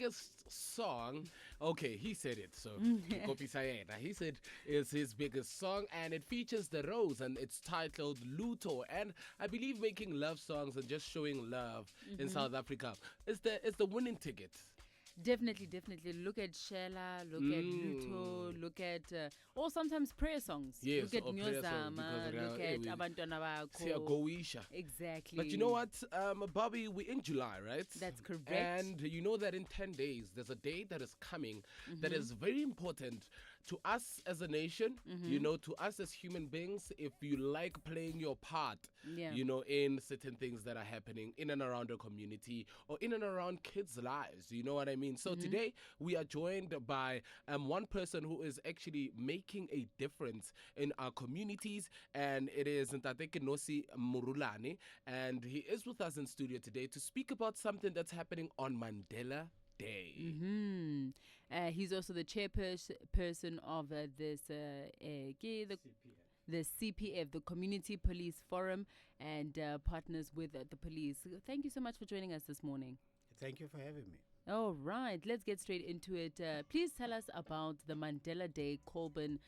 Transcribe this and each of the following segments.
biggest song, okay, he said it, so copy Sayeda. He said it's his biggest song, and it features the Rose, and it's titled Luto. And I believe making love songs and just showing love in South Africa is the winning ticket. Definitely. Look at Shela, look at Luto, look at, or sometimes prayer songs. Yes, look at or prayer songs, Nyozama, because, look at we- Abantwana Siyagoisha. Exactly. But you know what, Bobby, we're in July, right? That's correct. And you know that in 10 days, there's a day that is coming that is very important to us as a nation, to us as human beings, if you like playing your part, Yeah. in certain things that are happening in and around the community or in and around kids' lives. You know what I mean? So today, we are joined by one person who is actually making a difference in our communities, and it is Ntate Kenosi Morulane, and he is with us in studio today to speak about something that's happening on Mandela Day. He's also the chairperson of this the CPF, the Community Police Forum, and partners with the police. Thank you so much for joining us this morning. Thank you for having me. All right, let's get straight into it. Please tell us about the Mandela Day Colbyn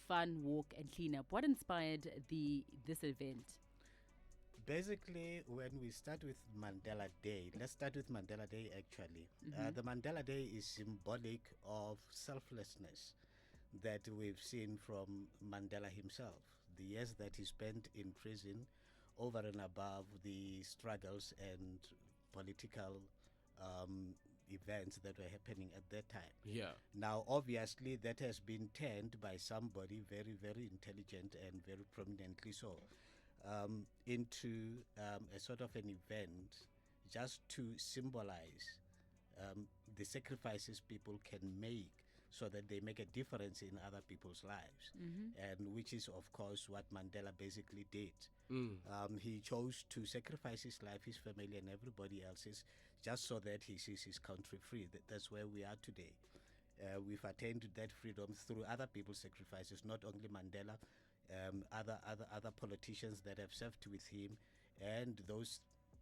Fun Walk and Cleanup. What inspired this event? Basically, when we start with Mandela Day, let's start with Mandela Day actually. The Mandela Day is symbolic of selflessness that we've seen from Mandela himself. The years that he spent in prison over and above the struggles and political events that were happening at that time. Yeah. Now, obviously, that has been turned by somebody very, very intelligent and very prominently so into a sort of an event just to symbolize the sacrifices people can make so that they make a difference in other people's lives, and which is, of course, what Mandela basically did. He chose to sacrifice his life, his family, and everybody else's just so that he sees his country free. That's where we are today. We've attained that freedom through other people's sacrifices, not only Mandela, other politicians that have served with him, and those,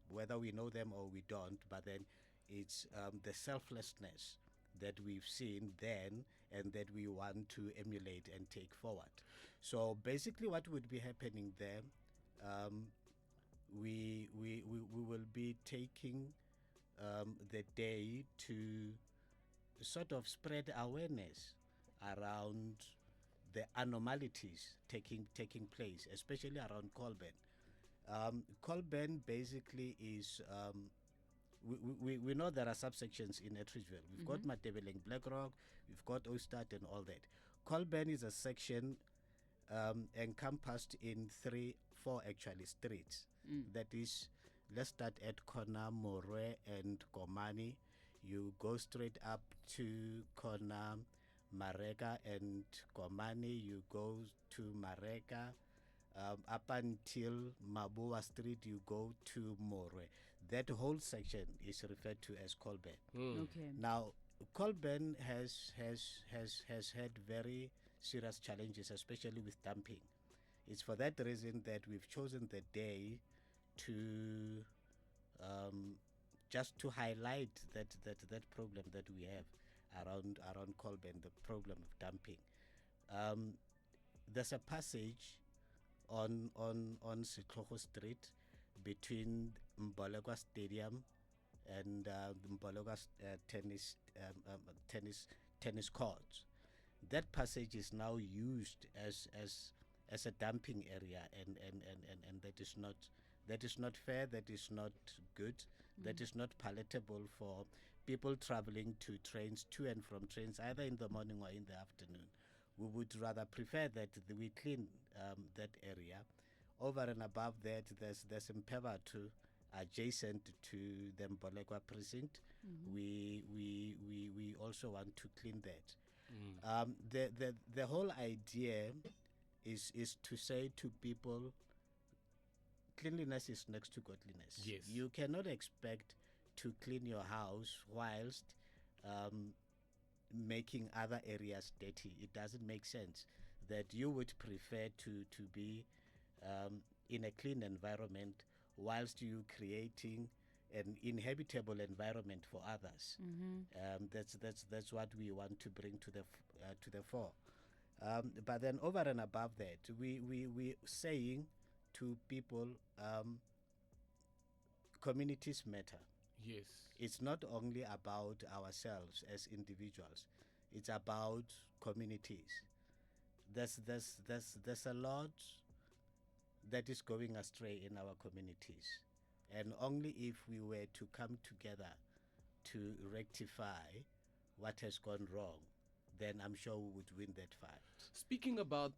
whether we know them or we don't, but then it's the selflessness that we've seen then and that we want to emulate and take forward. So basically what would be happening there, we will be taking the day to sort of spread awareness around the anomalies taking place, especially around Colbyn. Colbyn basically is we know there are subsections in Etridgeville. We've got Matebeleng, Blackrock, we've got Ostad and all that. Colbyn is a section encompassed in four actually streets. That is, let's start at Kona, Morwe and Komani. You go straight up to Kona, Mareka and Komani. You go to Mareka. Up until Mabua Street, you go to Morwe. That whole section is referred to as Colbyn. Okay. Now, Colbyn has had very serious challenges, especially with dumping. It's for that reason that we've chosen the day to just to highlight that problem that we have around Colbyn, the problem of dumping. There's a passage on Sitlogo Street between Mbolekwa Stadium and the Mbolekwa tennis courts. That passage is now used as a dumping area, and that is not fair, that is not good, that is not palatable for people traveling to and from trains, either in the morning or in the afternoon. We would rather prefer that we clean that area. Over and above that, there's Mpeva too, adjacent to the Mbolekwa precinct. We also want to clean that. The whole idea is to say to people, cleanliness is next to godliness. Yes. You cannot expect to clean your house whilst making other areas dirty. It doesn't make sense that you would prefer to be in a clean environment whilst you creating an inhabitable environment for others. That's what we want to bring to the fore. But then over and above that, we saying to people, communities matter. Yes. It's not only about ourselves as individuals; it's about communities. There's a lot that is going astray in our communities, and only if we were to come together to rectify what has gone wrong, then I'm sure we would win that fight. Speaking about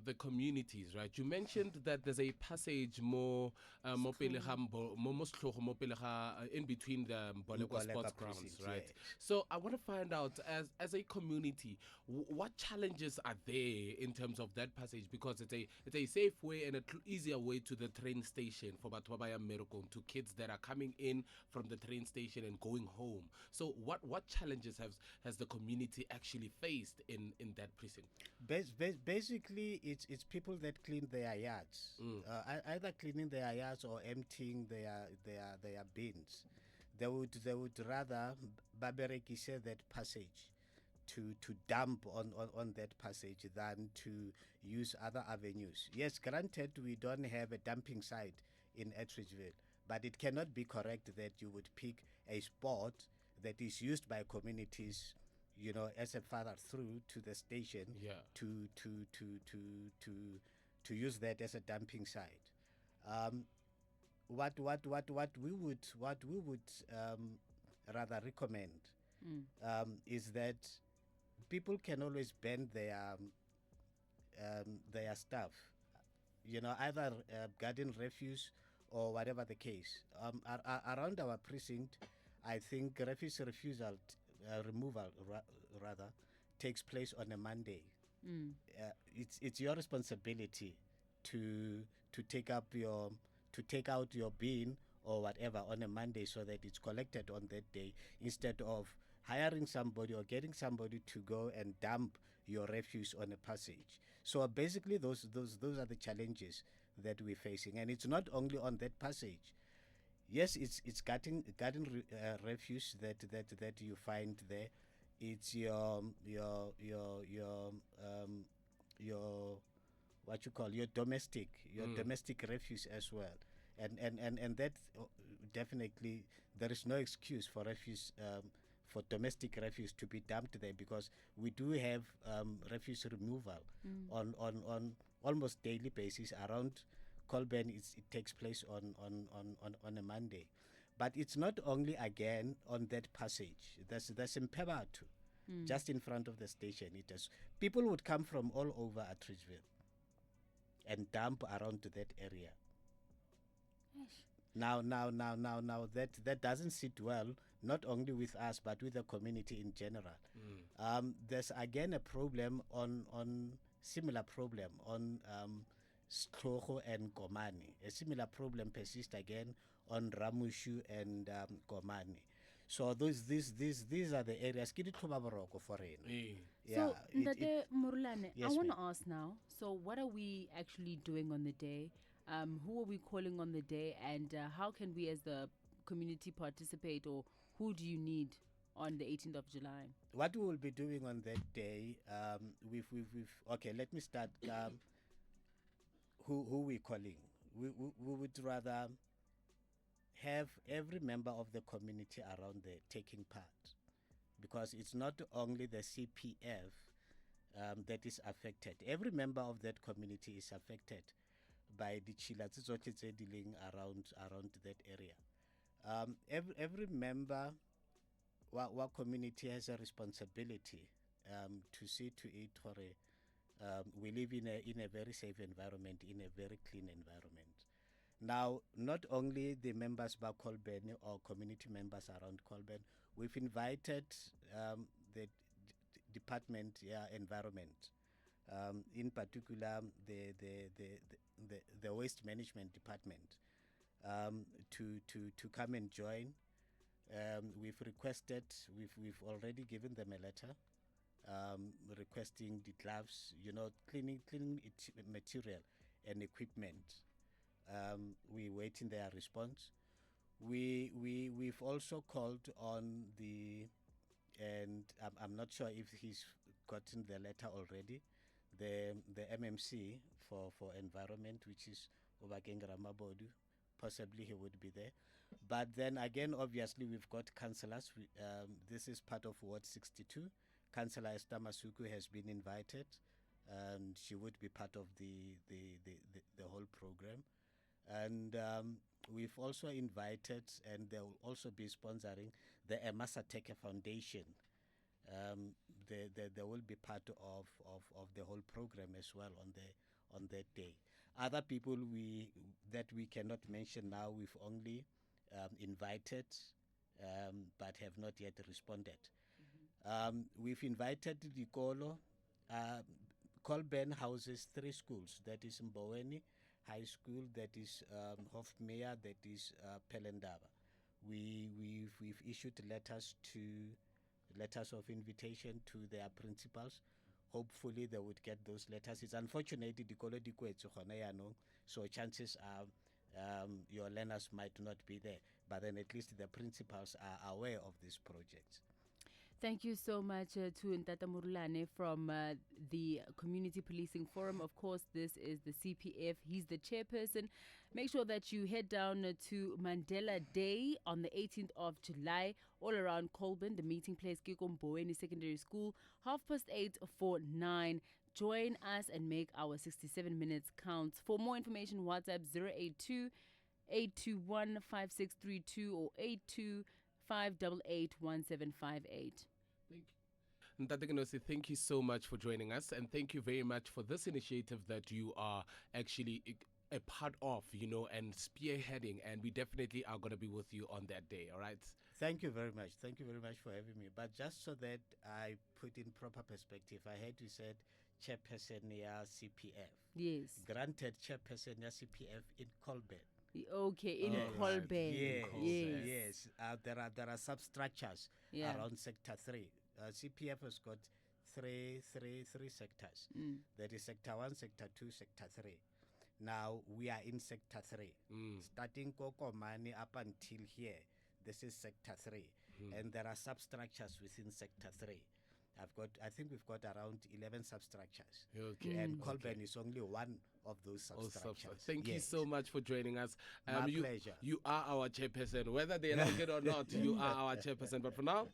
the communities, right? You mentioned that there's a passage more mo pele ga mo setlhogo mo pele ga, in between the Mbolekwa sports grounds, precincts, right? yes. So I want to find out, as a community, what challenges are there in terms of that passage, because it's a safe way and an easier way to the train station for batho ba ba yang mmerekong, to kids that are coming in from the train station and going home. So what challenges has the community actually faced in that precinct? Basically, it's people that clean their yards, either cleaning their yards or emptying their bins. They would rather baberekise that passage to dump on that passage than to use other avenues. Yes, granted, we don't have a dumping site in Atteridgeville, but it cannot be correct that you would pick a spot that is used by communities, as a further through to the station, Yeah. to use that as a dumping site. What we would rather recommend is that people can always bend their stuff, either garden refuse or whatever the case. Around our precinct, I think refuse removal rather takes place on a Monday. It's your responsibility to take out your bin or whatever on a Monday, so that it's collected on that day, instead of hiring somebody or getting somebody to go and dump your refuse on a passage. So basically, those are the challenges that we're facing, and it's not only on that passage. Yes, it's garden refuse that you find there. It's your what you call your domestic refuse as well, and that definitely there is no excuse for refuse, for domestic refuse to be dumped there, because we do have refuse removal on almost daily basis around Colbyn. It takes place on a Monday, but it's not only again on that passage. There's in Peba too, just in front of the station. People would come from all over Atteridgeville and dump around to that area. Now that doesn't sit well, not only with us but with the community in general. There's again a problem on similar problem on Stroho and Komani. A similar problem persists again on Ramushu and Komani. So these are the areas. For So, Ndate Morulane, Yes, I want to ma'am. ask now. So, what are we actually doing on the day? Who are we calling on the day, and how can we, as the community, participate, or who do you need on the 18th of July? What we will be doing on that day, okay, let me start. Who we calling? We would rather have every member of the community around there taking part, because it's not only the CPF that is affected. Every member of that community is affected by the chila dealing around that area. Every member what community has a responsibility to see to it for we live in a very safe environment, in a very clean environment. Now, not only the members by Colbyn or community members around Colbyn, we've invited the department, environment, in particular the waste management department, to come and join. We've requested, we've already given them a letter requesting the gloves, cleaning material and equipment. We're waiting their response. we've also called on and I'm not sure if he's gotten the letter already, the MMC for environment, which is Obakeng Ramabodu. Possibly he would be there. But then again, obviously, we've got councillors. This is part of Ward 62. Councillor Esther Masuku has been invited, and she would be part of the whole program. And we've also invited, and they will also be sponsoring the Emasateke Foundation. They will be part of the whole program as well on that day. Other people that we cannot mention now, we've only invited, but have not yet responded. We've invited Dikolo. Colbyn houses 3 schools. That is Mboweni High School, that is Hofmeer, that is Pelendaba. We've issued letters of invitation to their principals. Hopefully they would get those letters. It's unfortunate so chances are your learners might not be there, but then at least the principals are aware of this project. Thank you so much to Ntata Morulane from the Community Policing Forum. Of course, this is the CPF. He's the chairperson. Make sure that you head down to Mandela Day on the 18th of July, all around Colbyn, the meeting place, Mboweni Secondary School, 8:30 for 9. Join us and make our 67 minutes count. For more information, WhatsApp 082 821 5632 or 82 588 1758. Ntate Kenosi, thank you so much for joining us, and thank you very much for this initiative that you are actually a part of, and spearheading, and we definitely are going to be with you on that day, all right? Thank you very much. Thank you very much for having me. But just so that I put in proper perspective, I heard you said chairperson ya CPF. Yes. Granted, chairperson ya CPF in Colbyn. Okay, in Colbyn. Yes, yes. There are substructures around Sector 3. CPF has got three sectors. There is Sector 1, Sector 2, Sector 3. Now we are in Sector 3. Starting Kokomani up until here, this is Sector 3. And there are substructures within Sector 3. I think we've got around 11 substructures. Okay. And Colbyn is only one of those substructures. Thank you so much for joining us. My pleasure. You are our chairperson. Whether they like it or not, you are our chairperson. But for now...